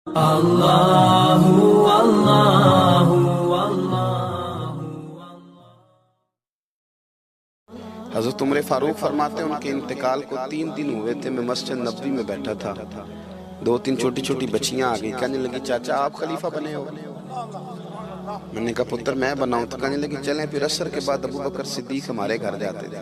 اللہ اللہ اللہ۔ حضرت عمر فاروق فرماتے ہیں ان کے انتقال کو 3 دن ہوئے تھے، میں مسجد نبوی میں بیٹھا تھا، 2-3 چھوٹی چھوٹی بچیاں آ گئی، کہنے لگی چاچا آپ خلیفہ بنے ہو؟ میں نے کہا پتر میں بناؤں؟ تو کہنے لگی چلیں پھر عصر کے بعد ابو بکر صدیق ہمارے گھر جاتے تھے۔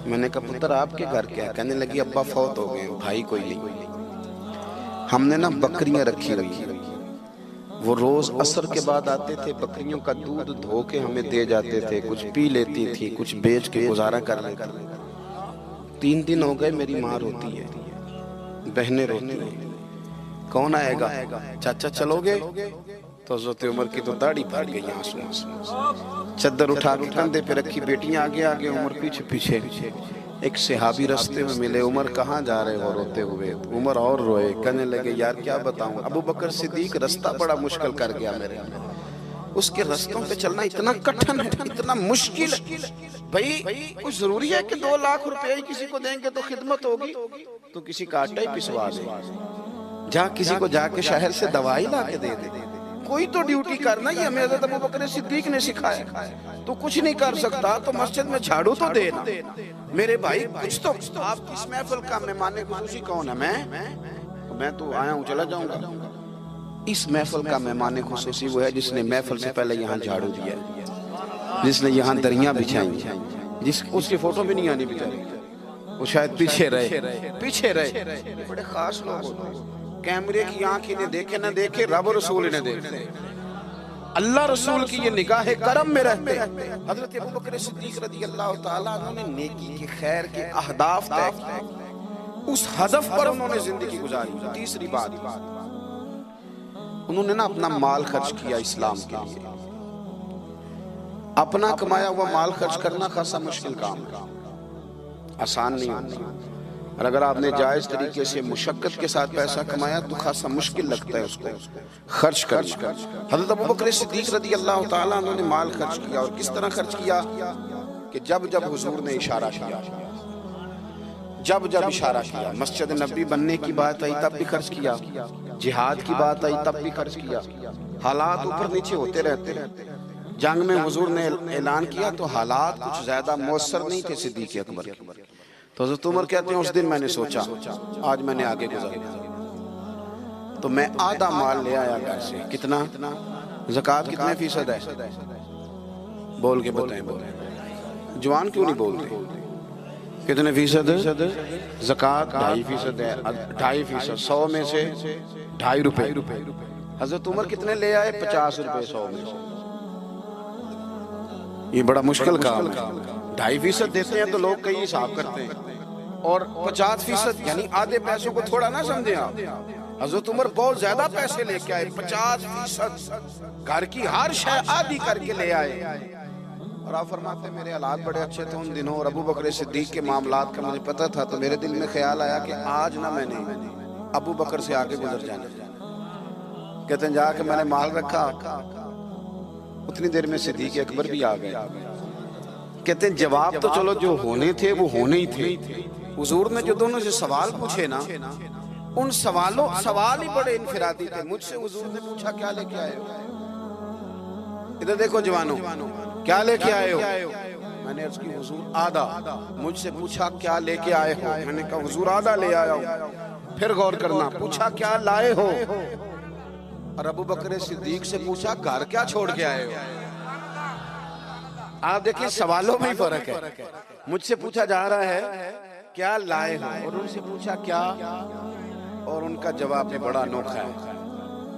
میں نے کہا پتر آپ کے گھر کیا ہے؟ کہنے لگی ابا فوت ہو گئے، بھائی کوئی نہیں، ہم نے نا بکریاں رکھی ہوئی ہیں، وہ روز عصر کے بعد آتے تھے، بکریوں کا دودھ دھو کے ہمیں دے جاتے تھے، کچھ پی لیتی تھی، کچھ بیچ کے گزارا کر لیتی۔ 3 دن ہو گئے، میری ماں روتی ہے، بہنیں روتی ہیں، کون آئے گا؟ چاچا چلو گے؟ تو حضرت عمر کی تو داڑھی پھٹ گئی آنسوں سے، چادر اٹھا کے کندھے پہ رکھی، بیٹیاں آگے آگے، عمر پیچھے پیچھے۔ ایک صحابی رستے میں ملے، عمر کہاں جا رہے ہو روتے ہوئے؟ عمر اور روئے، کہنے لگے یار کیا بتاؤں، ابو بکر صدیق رستہ بڑا مشکل کر گیا میرے لیے، اس کے رستوں پہ چلنا اتنا کٹھن ہے، اتنا مشکل ہے۔ بھئی کچھ ضروری ہے کہ 2 لاکھ روپے ہی کسی کو دیں گے تو خدمت ہوگی؟ تو کسی کا آٹا ہی پسوا دے، جا کسی کو جا کے شہر سے دوائی لا کے دے دے، کوئی تو ڈیوٹی کرنا، یہ ہمیں حضرت ابو بکر صدیق نے سکھایا۔ تو کچھ نہیں کر سکتا تو مسجد میں جھاڑو تو دینا، میرے بھائی کچھ تو۔ آپ اس محفل کا مہمان خصوصی کون ہے؟ میں تو آیا ہوں چلا جاؤں گا۔ اس محفل کا مہمان خصوصی وہ ہے جس نے محفل سے پہلے یہاں جھاڑو دیا، جس نے یہاں دریاں بچھائیں، اس کی فوٹو بھی نہیں آنی بیچاری، وہ شاید پیچھے رہے۔ بڑے خاص لوگ ہوتے ہیں، کیمرے کی آنکھ انہیں دیکھے نہ دیکھے، رب رسول انہیں دیکھتے، اللہ رسول کی یہ نگاہ کرم میں رہتے۔ حضرت ابو بکر صدیق رضی اللہ تعالیٰ عنہ نے نیکی کے، خیر کے اہداف طے کیے، اس ہدف پر انہوں نے زندگی گزاری۔ تیسری بات، انہوں نے نا اپنا مال خرچ کیا اسلام کے لیے۔ اپنا کمایا ہوا مال خرچ کرنا خاصا مشکل کام ہے، آسان نہیں ہوتا، اور اگر آپ نے جائز طریقے سے مشقت کے ساتھ پیسہ کمایا تو خاصا مشکل لگتا ہے اس کو خرچ کرنا۔ حضرت ابو بکر صدیق رضی اللہ تعالیٰ عنہ نے مال خرچ کیا، اور کس طرح خرچ کیا کہ جب حضور نے اشارہ کیا، جب اشارہ کیا، مسجد نبی بننے کی بات آئی تب بھی خرچ کیا، جہاد کی بات آئی تب بھی خرچ کیا۔ حالات اوپر نیچے ہوتے رہتے ہیں، جنگ میں حضور نے اعلان کیا تو حالات کچھ زیادہ مؤثر نہیں تھے صدیق اکبر کے، تو حضرت عمر کہتے ہیں اس دن میں نے سوچا آج میں نے آگے گزارنا، تو میں آدھا مال لے آیا گھر سے۔ کتنا؟ زکوٰۃ کتنے فیصد ہے؟ بول کے بتائیں، جوان کیوں نہیں بولتے؟ کتنے فیصد؟ زکوٰۃ 2.5% ہے، 2.5%، 100 میں سے 2.5 روپے۔ حضرت عمر کتنے لے آئے؟ 50 روپے 100 میں سے۔ یہ بڑا مشکل کام ہے، 2.5% دیتے ہیں تو لوگ کئی حساب کرتے ہیں، اور 50% یعنی آدھے پیسوں کو تھوڑا نہ سمجھیں آپ۔ حضرت عمر بہت زیادہ پیسے لے کے آئے، 50%، گھر کی ہر شے آدھی کر کے لے آئے۔ اور آپ فرماتے ہیں میرے حالات بڑے اچھے تھے ان دنوں، اور ابو بکر صدیق کے معاملات کا مجھے پتہ تھا، تو میرے دل میں خیال آیا کہ آج نہ میں نے ابو بکر سے آگے گزر جانا۔ کہتے ہیں جا کے میں نے مال رکھا، اتنی دیر میں صدیق اکبر بھی آ گئے۔ کہتے ہیں جواب تو چلو جو ہونے تھے وہ ہونے ہی تھے، حضور نے جو دونوں سے سوال پوچھے نا، ان سوال ہی بڑے انفرادی تھے۔ مجھ سے حضور نے پوچھا کیا لے کے آئے ہو؟ ادھر دیکھو جوانوں، کیا لے کے آئے ہو؟ میں نے عرض کی حضور آدھا۔ مجھ سے پوچھا کیا لے کے آئے ہو؟ میں نے کہا حضور آدھا لے آیا ہوں۔ پھر غور کرنا، پوچھا کیا لائے ہو؟ اور ابو بکر صدیق سے پوچھا گھر کیا چھوڑ کے آئے ہو؟ آپ دیکھیں سوالوں میں ہی فرق ہے، مجھ سے پوچھا جا رہا ہے کیا لائے ہو، اور ان سے پوچھا کیا، اور ان کا جواب بھی بڑا انوکھا ہے۔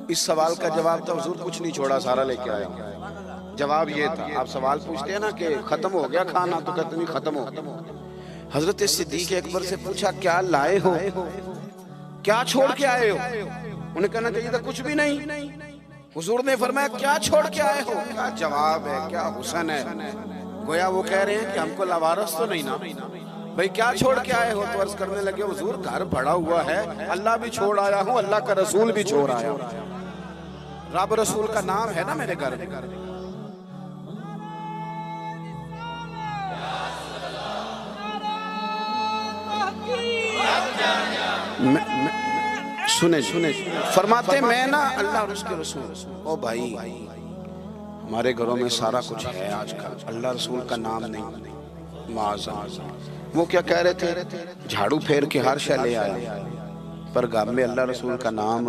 اس سوال کا جواب تھا حضور کچھ نہیں چھوڑا، سارا لے کے آیا ہوں۔ جواب یہ تھا، آپ سوال پوچھتے ہیں نا کہ ختم ہو گیا کھانا، تو کہتے نہیں ختم ہو گیا۔ حضرت صدیق اکبر سے پوچھا کیا لائے ہو، کیا چھوڑ کے آئے ہو؟ انہیں کہنا چاہیے تھا کچھ بھی نہیں۔ حضور نے فرمایا کیا چھوڑ کے آئے ہو؟ کیا جواب ہے، کیا حسن ہے، گویا وہ کہہ رہے ہیں کہ ہم کو لاوارث تو نہیں نا بھئی، کیا چھوڑ کے آئے ہو؟ تو عرض کرنے لگے حضور گھر بڑا ہوا ہے، اللہ بھی چھوڑ آیا ہوں، اللہ کا رسول بھی چھوڑ آیا ہوں، رب رسول کا نام ہے نا میرے گھر میں۔ سنے فرماتے میں نا اللہ اور اس کے رسول، او بھائی ہمارے گھروں میں سارا کچھ ہے آج کل، اللہ رسول کا نام نہیں، معاذ۔ وہ کیا کہہ رہے تھے؟ جھاڑو پھیر کے ہر شے لے آیا، پر گھر میں اللہ رسول کا نام،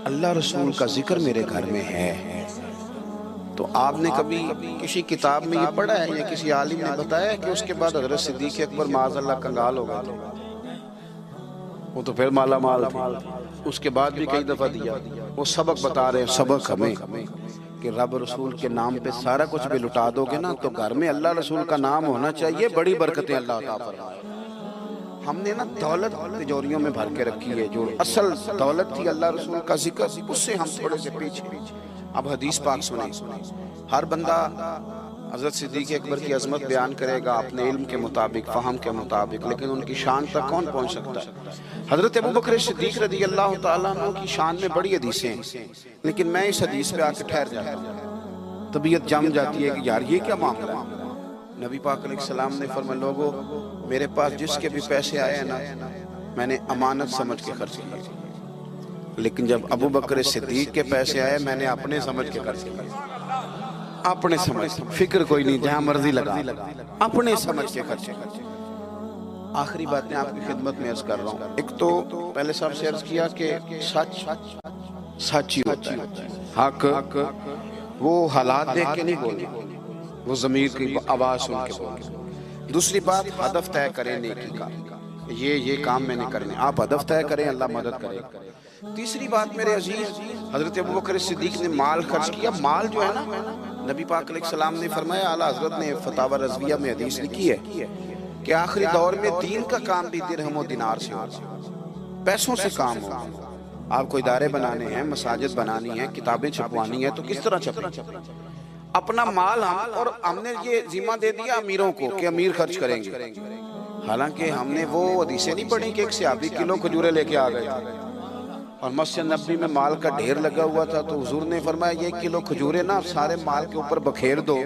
اللہ رسول کا ذکر میرے گھر میں ہے۔ تو آپ نے کبھی کسی کتاب میں یہ پڑھا ہے یا کسی عالم نے بتایا ہے کہ اس کے بعد حضرت صدیق اکبر معاذ اللہ کنگال ہو گئے تھے؟ وہ تو پھر مالا مال تھے، اس کے بعد بھی کئی دفعہ دیا۔ وہ سبق بتا رہے ہیں، سبق ہمیں کہ رب رسول کے نام پہ سارا کچھ بھی لٹا دو گے نا تو گھر میں اللہ رسول کا نام ہونا چاہیے، بڑی برکتیں اللہ عطا فرمائے۔ ہم نے نا دولت تجوریوں میں بھر کے رکھی ہے، جو اصل دولت تھی اللہ رسول کا ذکر، اس سے ہم تھوڑے سے پیچھے۔ اب حدیث پاک سنیں، ہر بندہ حضرت صدیق اکبر کی عظمت بیان کرے گا اپنے علم کے مطابق، فہم کے مطابق، لیکن ان کی شان تک کون پہنچ سکتا ہے؟ حضرت ابوبکر صدیق رضی اللہ تعالیٰ عنہ کی شان میں بڑی حدیثیں ہیں، لیکن میں اس حدیث پہ آ کے ٹھہر جاتا ہوں، طبیعت جم جاتی ہے کہ یار یہ کیا معاملہ ہے۔ نبی پاک علیہ السلام نے فرمایا لوگو میرے پاس جس کے بھی پیسے آئے ہیں نا میں نے امانت سمجھ کے خرچ کیے، لیکن جب ابوبکر صدیق کے پیسے آئے میں نے اپنے سمجھ کے خرچ کیے، اپنے سمجھ، فکر کوئی نہیں، جہاں مرضی لگا، اپنے سمجھ کے خرچے۔ آخری بات میں آپ کی خدمت میں عرض کر رہا ہوں، ایک تو پہلے صاحب سے عرض کیا کہ سچ سچ ہی ہوتا ہے، حق وہ حالات دیکھ کے نہیں بولنا، وہ ضمیر کی آواز سن کے بولنا۔ دوسری بات ہدف طے کریں نیکی کا، یہ کام میں نے کرنے، آپ ہدف طے کریں، اللہ مدد کرے۔ تیسری بات میرے عزیز، حضرت ابوبکر صدیق نے مال خرچ کیا، مال جو ہے نا نبی پاک علیہ السلام نے فرمایا، اعلیٰ حضرت نے فتاوی رضویہ میں حدیث لکھی ہے کہ آخری دور میں دین کا کام بھی درہم و دینار سے ہوگا، پیسوں سے کام ہوگا۔ آپ کو ادارے بنانے ہیں، مساجد بنانی ہیں، کتابیں چھپوانی ہیں، تو کس طرح چھپیں؟ اپنا مال ہم نے یہ ذمہ دے دیا امیروں کو کہ امیر خرچ کریں گے، حالانکہ ہم نے وہ حدیثیں نہیں پڑھی کہ ایک صحابی کلو کھجورے لے کے آ گئے اور مسجد نبوی میں مال کا ڈھیر لگا ہوا تھا، تو حضور نے فرمایا یہ کلو کھجورے نا سارے مال کے اوپر بکھیر دو،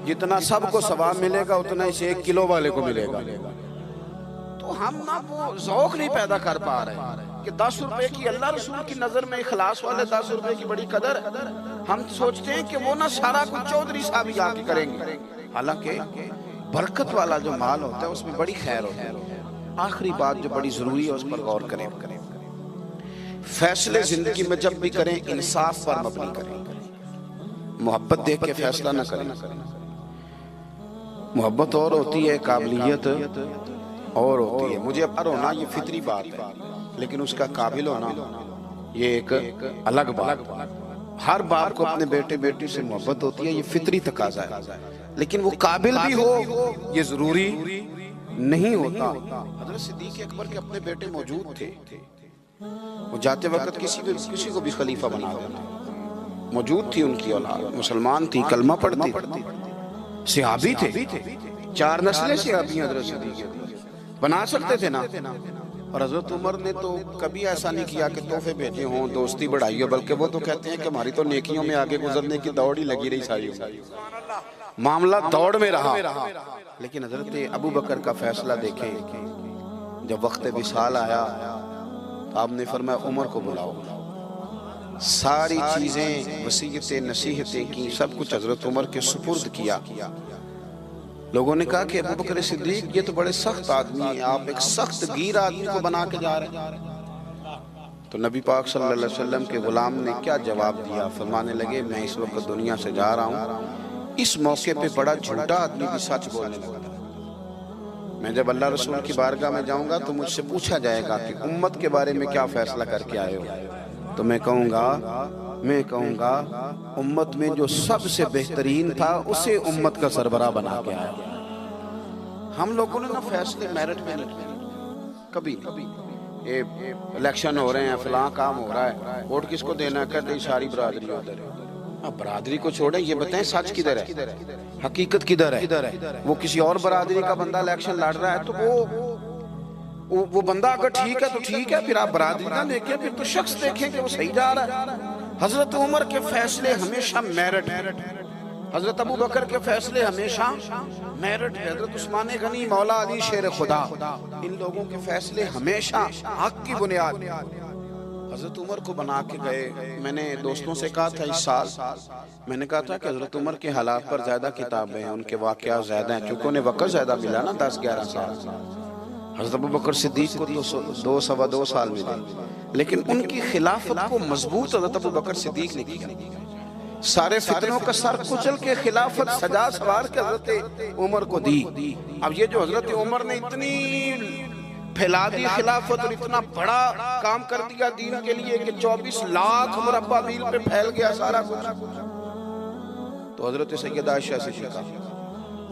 جتنا سب کو ثواب ملے گا اتنا اسے 1 کلو والے کو ملے گا۔ تو ہم نا وہ ذوق نہیں پیدا کر پا رہے کہ 10 روپے کی اللہ رسول کی نظر میں اخلاص والے 10 روپے کی بڑی قدر، ہم سوچتے ہیں کہ وہ نا سارا کچھ چودھری صاحب ہی آ کے کریں گے، حالانکہ برکت والا جو مال ہوتا ہے اس میں بڑی خیر ہوتی ہے۔ آخری بات جو بڑی ضروری ہے اس پر غور کریں، فیصلے زندگی میں جب بھی کریں انصاف پر مبنی کریں، محبت دیکھ کے فیصلہ نہ کریں۔ محبت اور ہوتی ہے، قابلیت اور ہوتی ہے، مجھے پر ہونا یہ فطری بات ہے، لیکن اس کا قابل ہونا یہ ایک الگ بات۔ ہر باپ کو اپنے بیٹے بیٹی سے محبت ہوتی ہے، یہ فطری تقاضا ہے، لیکن وہ قابل بھی ہو یہ ضروری نہیں ہوتا۔ حضرت صدیق اکبر کے اپنے بیٹے موجود تھے، وہ جاتے وقت کسی کو بھی خلیفہ بنا دیتے، موجود تھی ان کی اولاد، مسلمان تھی، کلمہ پڑھتی، صحابی تھے، 4 نسلیں صحابی حضرت صدیق بنا سکتے تھے نا۔ اور حضرت عمر نے تو کبھی ایسا نہیں کیا کہ تحفے بھیجے ہوں، دوستی بڑھائی ہو، بلکہ وہ تو کہتے ہیں کہ ہماری تو نیکیوں میں آگے گزرنے کی دوڑ ہی لگی رہی ساری، معاملہ دوڑ میں رہا۔ لیکن حضرت ابوبکر کا فیصلہ دیکھیں، جب وقت وصال آیا آپ نے فرمایا عمر کو بلاؤ، ساری چیزیں وصیتیں نصیحتیں کی، سب کچھ حضرت عمر کے سپرد کیا۔ لوگوں نے کہا کہ ابوبکر صدیق یہ تو بڑے سخت آدمی ہیں، آپ ایک سخت گیر آدمی کو بنا کے جا رہے ہیں۔ تو نبی پاک صلی اللہ علیہ وسلم کے غلام نے کیا جواب دیا؟ فرمانے لگے میں اس وقت دنیا سے جا رہا ہوں، اس موقع پہ بڑا جھوٹا آدمی بھی سچ بولنے لگا، میں جب اللہ رسول کی بارگاہ میں جاؤں گا تو مجھ سے پوچھا جائے گا کہ امت کے بارے میں کیا فیصلہ کر کے آئے ہو، تو میں کہوں گا امت میں جو سب سے بہترین تھا اسے امت کا سربراہ بنا کے آیا۔ ہم لوگوں نے نا فیصلے میرٹ میں نہیں کیے، کبھی الیکشن ہو رہے ہیں، فلاں کام ہو رہا ہے، ووٹ کس کو دینا ہے، کہتے ہیں ساری برادری ادھر ہے۔ برادری کو چھوڑیں، یہ بتائیں سچ کدھر ہے، حقیقت کدھر ہے؟ وہ کسی اور برادری کا بندہ الیکشن لڑ رہا ہے تو وہ بندہ اگر ٹھیک ہے تو ٹھیک ہے، پھر آپ برادری نہ دیکھیں، پھر تو شخص دیکھیں کہ وہ صحیح جا رہا ہے۔ حضرت عمر کے فیصلے ہمیشہ میرٹ ہے، حضرت ابوبکر کے فیصلے ہمیشہ میرٹ ہے، حضرت عثمان غنی، مولا علی شیر خدا، ان لوگوں کے فیصلے ہمیشہ حق کی بنیاد حضرت عمر کو بنا کے گئے. میں نے دوستوں سے کہا تھا اس سال میں نے کہا تھا کہ حضرت عمر کے حالات پر زیادہ کتابیں ہیں, ان کے واقعات زیادہ ہیں, چونکہ انہیں وقت زیادہ ملا نا 10-11 سال. حضرت ابوبکر صدیق کو تو 2 سال ملے, لیکن ان کی خلافت کو مضبوط حضرت ابوبکر صدیق نے کیا. سارے فتنوں کا سر کچل کے خلافت سجا سوار کے حضرت عمر کو دی. اب یہ جو حضرت عمر نے اتنی پھیلا دی خلافت اور اتنا بڑا کام کر دیا دین کے لیے کہ 24 لاکھ مربع میل پہ پھیل گیا سارا کچھ, تو حضرت سیدہ عائشہ صدیقہ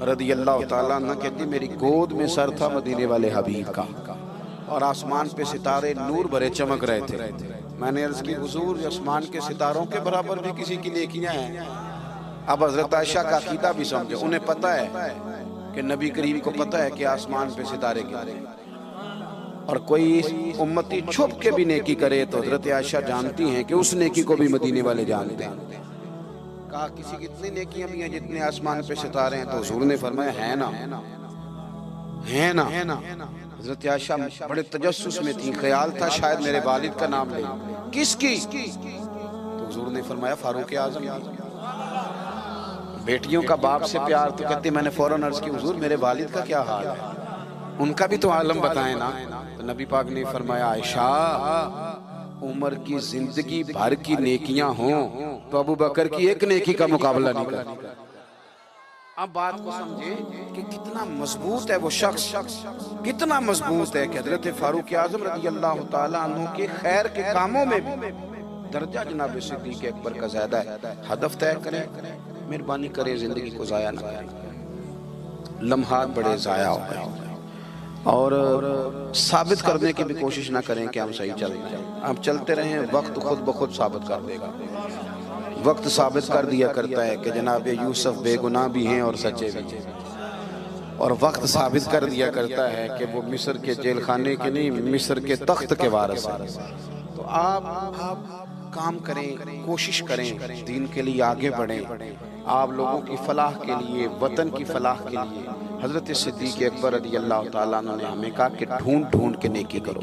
رضی اللہ تعالیٰ عنہ کہتی میری گود میں سر تھا مدینے والے حبیب کا, اور آسمان پہ ستارے نور بھرے چمک رہے تھے. میں نے عرض کی حضور آسمان کے ستاروں کے برابر بھی کسی کی نیکیاں ہیں. اب حضرت عائشہ کا عقیدہ بھی سمجھے, انہیں پتہ ہے کہ نبی کریم کو پتہ ہے کہ آسمان پہ ستارے گرے, اور کوئی امتی چھپ کے بھی نیکی کرے تو حضرت عائشہ جانتی ہیں کہ اس نیکی کو بھی مدینے والے جانتے ہیں. کہا کسی کی اتنی نیکیاں بھی ہیں جتنے آسمان پہ ستارے ہیں, تو حضور نے فرمایا ہے نا. حضرت عائشہ بڑے تجسس میں تھی, خیال تھا شاید میرے والد کا نام لے. کس کی؟ تو حضور نے فرمایا فاروق اعظم. بیٹیوں کا باپ سے پیار, تو کہتے میں نے فوراً عرض کی حضور میرے والد کا کیا حال ہے, ان کا بھی تو عالم بتائیں نا. تو نبی پاک نے فرمایا عائشہ عمر کی زندگی بھر کی نیکیاں ہوں تو ابو بکر کی ایک نیکی کا مقابلہ نہیں کرتی. اب بات کو سمجھے کہ کتنا مضبوط ہے وہ شخص, کتنا مضبوط ہے کہ حضرت فاروق اعظم رضی اللہ تعالیٰ عنہ کے خیر کے کاموں میں بھی درجہ جناب صدیق اکبر کا زیادہ ہے. ہدف طے کریں, مہربانی کریں زندگی کو ضائع نہ کریں. لمحات بڑے ضائع ہو گئے, اور ثابت کرنے کی بھی کوشش نہ کریں کہ ہم صحیح چل رہے ہیں. ہم چلتے رہیں, وقت خود بخود ثابت کر دے گا. وقت ثابت کر دیا کرتا ہے کہ جناب یوسف بے گناہ بھی ہیں اور سچے بھی ہیں, اور وقت ثابت کر دیا کرتا ہے کہ وہ مصر کے جیل خانے کے نہیں, مصر کے تخت کے وارث ہیں. تو آپ کام کریں, کوشش کریں, دین کے لیے آگے بڑھیں. آپ لوگوں کی فلاح کے لیے, وطن کی فلاح کے لیے حضرت صدیق اکبر رضی اللہ تعالیٰ عنہ نے ہمیں کہا کہ ڈھونڈ کے نیکی کرو,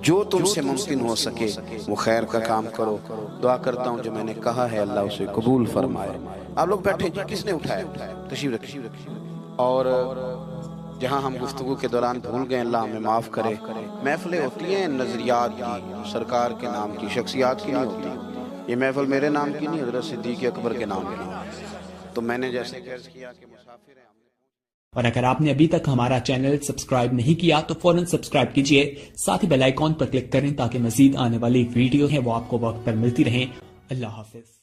جو تم سے ممکن ہو سکے وہ خیر کا کام کرو. دعا کرتا ہوں جو میں نے کہا ہے اللہ اسے قبول فرمائے. آپ لوگ بیٹھے جی, کس نے اٹھایا؟ تشریف رکھیے. اور جہاں ہم گفتگو کے دوران بھول گئے اللہ ہمیں معاف کرے. محفلیں ہوتی ہیں نظریات کی, سرکار کے نام کی, شخصیات کی نہیں ہوتی. یہ محفل میرے نام کی نہیں, حضرت صدیق اکبر کے نام کی. تو میں نے جیسے عرض کیا کہ مسافر ہیں. اور اگر آپ نے ابھی تک ہمارا چینل سبسکرائب نہیں کیا تو فوراً سبسکرائب کیجئے, ساتھ ہی بیل آئیکن پر کلک کریں تاکہ مزید آنے والی ویڈیو ہیں وہ آپ کو وقت پر ملتی رہیں. اللہ حافظ.